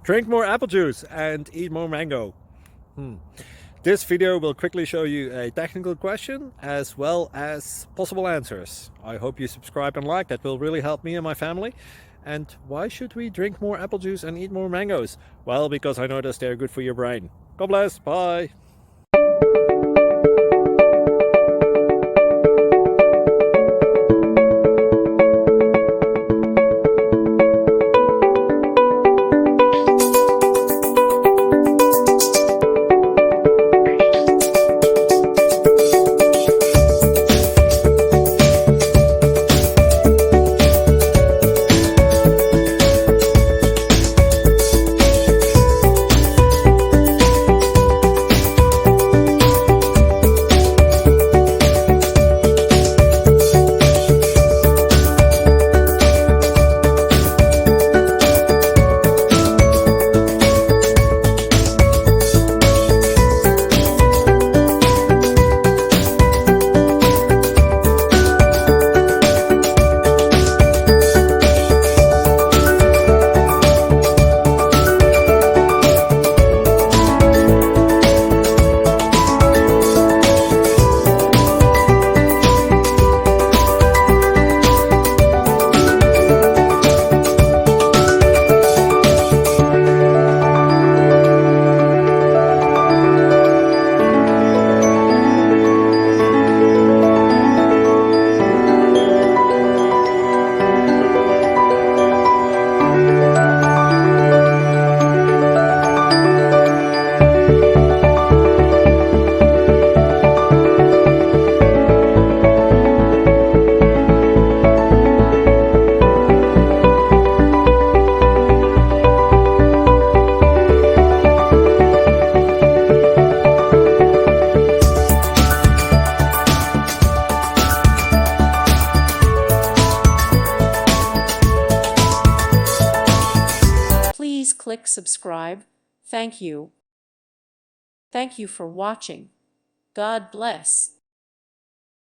Drink more apple juice and eat more mango. This video will quickly show you a technical question as well as possible answers. I hope you subscribe and like, that will really help me and my family. And why should we drink more apple juice and eat more mangoes? Well, because I noticed they're good for your brain. God bless, bye! Please click subscribe. Thank you. Thank you for watching. God bless.